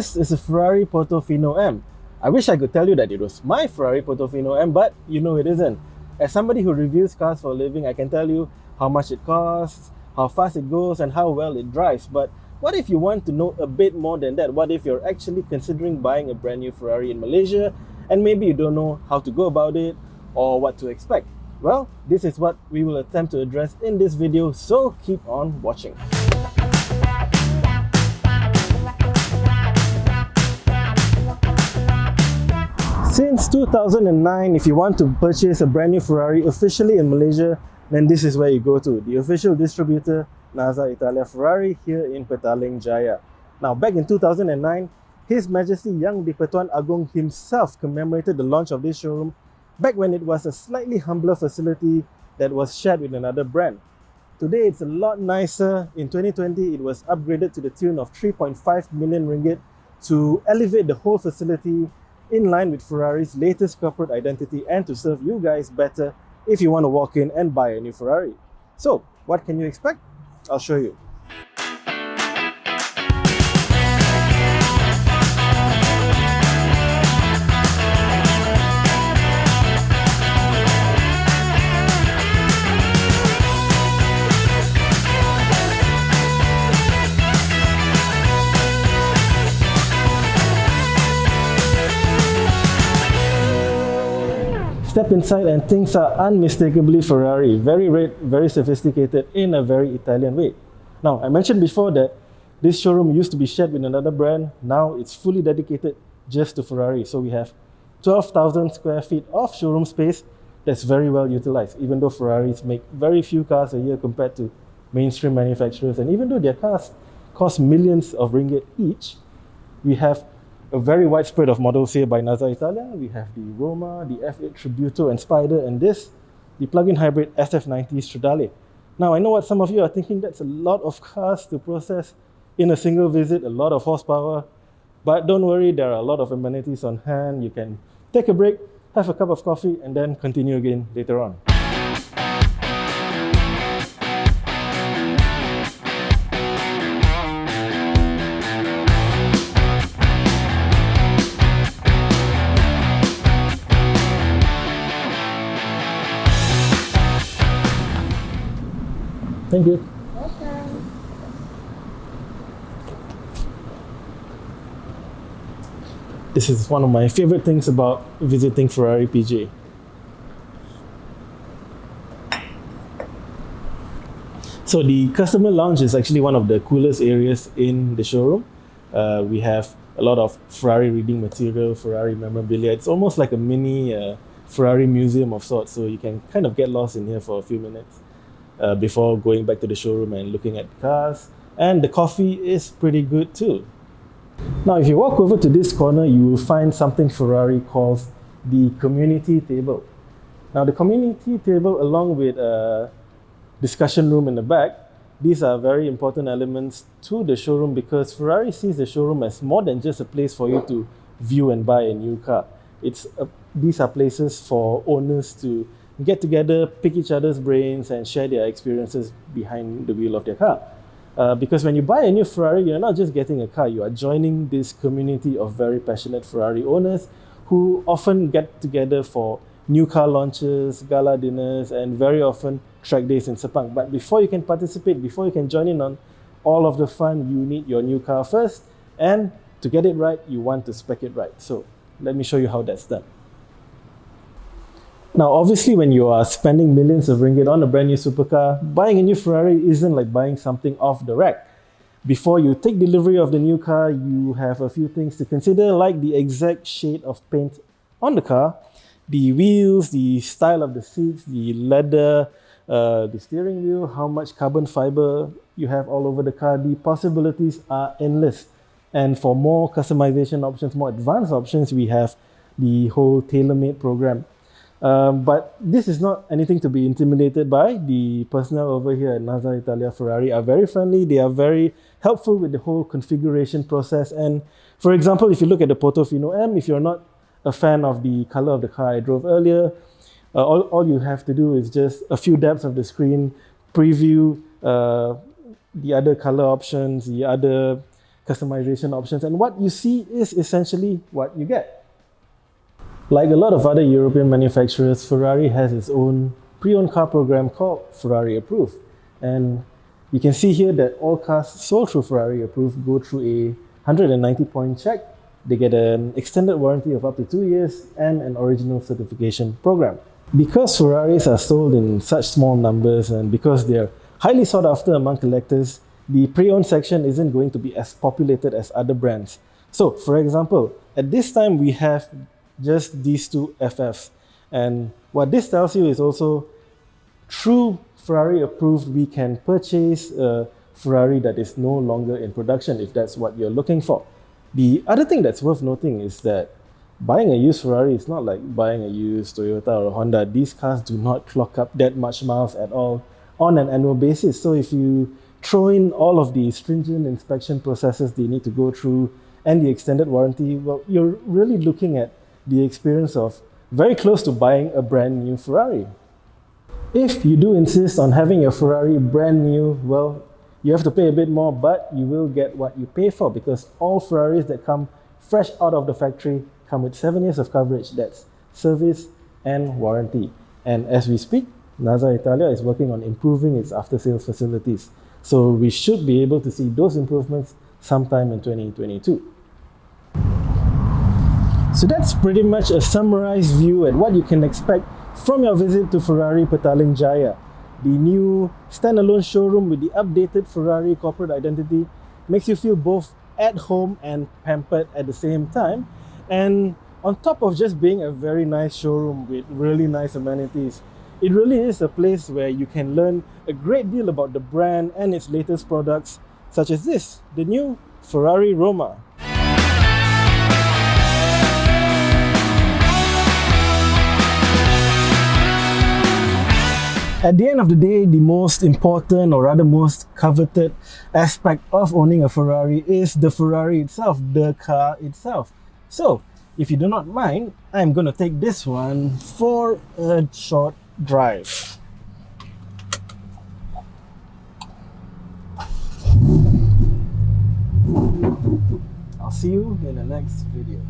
This is a Ferrari Portofino M. I wish I could tell you that it was my Ferrari Portofino M, but you know it isn't. As somebody who reviews cars for a living, I can tell you how much it costs, how fast it goes, and how well it drives. But what if you want to know a bit more than that? What if you're actually considering buying a brand new Ferrari in Malaysia and maybe you don't know how to go about it or what to expect? Well, this is what we will attempt to address in this video, so keep on watching. Since 2009, if you want to purchase a brand new Ferrari officially in Malaysia, then this is where you go to, the official distributor, Naza Italia Ferrari, here in Petaling, Jaya. Now, back in 2009, His Majesty Yang di-Pertuan Agong himself commemorated the launch of this showroom back when it was a slightly humbler facility that was shared with another brand. Today, it's a lot nicer. In 2020, it was upgraded to the tune of 3.5 million ringgit to elevate the whole facility in line with Ferrari's latest corporate identity and to serve you guys better if you want to walk in and buy a new Ferrari. So, what can you expect? I'll show you. Step inside and things are unmistakably Ferrari, very red, very sophisticated in a very Italian way. Now, I mentioned before that this showroom used to be shared with another brand. Now it's fully dedicated just to Ferrari. So we have 12,000 square feet of showroom space that's very well utilized, even though Ferraris make very few cars a year compared to mainstream manufacturers. And even though their cars cost millions of ringgit each, we have a very wide spread of models here by Naza Italia. We have the Roma, the F8 Tributo and Spider, and this, the plug-in hybrid SF90 Stradale. Now, I know what some of you are thinking, that's a lot of cars to process in a single visit, a lot of horsepower, but don't worry, there are a lot of amenities on hand. You can take a break, have a cup of coffee, and then continue again later on. Thank you. Welcome. This is one of my favorite things about visiting Ferrari PJ. So the customer lounge is actually one of the coolest areas in the showroom. We have a lot of Ferrari reading material, Ferrari memorabilia. It's almost like a mini Ferrari museum of sorts, so you can kind of get lost in here for a few minutes before going back to the showroom and looking at cars. And the coffee is pretty good too. Now, if you walk over to this corner, you will find something Ferrari calls the community table. Now, the community table, along with a discussion room in the back, these are very important elements to the showroom because Ferrari sees the showroom as more than just a place for you to view and buy a new car. These are places for owners to get together, pick each other's brains, and share their experiences behind the wheel of their car. Because when you buy a new Ferrari, you're not just getting a car, you are joining this community of very passionate Ferrari owners who often get together for new car launches, gala dinners, and very often track days in Sepang. But before you can participate, before you can join in on all of the fun, you need your new car first. And to get it right, you want to spec it right. So let me show you how that's done. Now, obviously, when you are spending millions of ringgit on a brand new supercar, buying a new Ferrari isn't like buying something off the rack. Before you take delivery of the new car, you have a few things to consider, like the exact shade of paint on the car, the wheels, the style of the seats, the leather, the steering wheel, how much carbon fiber you have all over the car. The possibilities are endless. And for more customization options, more advanced options, we have the whole tailor-made program. But this is not anything to be intimidated by. The personnel over here at Naza Italia Ferrari are very friendly. They are very helpful with the whole configuration process. And for example, if you look at the Portofino M, if you're not a fan of the color of the car I drove earlier, all you have to do is just a few dabs of the screen, preview the other color options, the other customization options, and what you see is essentially what you get. Like a lot of other European manufacturers, Ferrari has its own pre-owned car program called Ferrari Approved. And you can see here that all cars sold through Ferrari Approved go through a 190-point check. They get an extended warranty of up to 2 years and an original certification program. Because Ferraris are sold in such small numbers and because they're highly sought after among collectors, the pre-owned section isn't going to be as populated as other brands. So, for example, at this time we have just these two FFs. And what this tells you is also, through Ferrari Approved, we can purchase a Ferrari that is no longer in production if that's what you're looking for. The other thing that's worth noting is that buying a used Ferrari is not like buying a used Toyota or a Honda. These cars do not clock up that much miles at all on an annual basis. So if you throw in all of the stringent inspection processes they need to go through and the extended warranty, well, you're really looking at the experience of very close to buying a brand new Ferrari. If you do insist on having your Ferrari brand new, well, you have to pay a bit more, but you will get what you pay for, because all Ferraris that come fresh out of the factory come with 7 years of coverage. That's service and warranty. And as we speak, Naza Italia is working on improving its after-sales facilities. So we should be able to see those improvements sometime in 2022. So that's pretty much a summarized view at what you can expect from your visit to Ferrari Petaling Jaya. The new standalone showroom with the updated Ferrari corporate identity makes you feel both at home and pampered at the same time. And on top of just being a very nice showroom with really nice amenities, it really is a place where you can learn a great deal about the brand and its latest products, such as this, the new Ferrari Roma. At the end of the day, the most important, or rather most coveted aspect of owning a Ferrari is the Ferrari itself, the car itself. So, if you do not mind, I'm going to take this one for a short drive. I'll see you in the next video.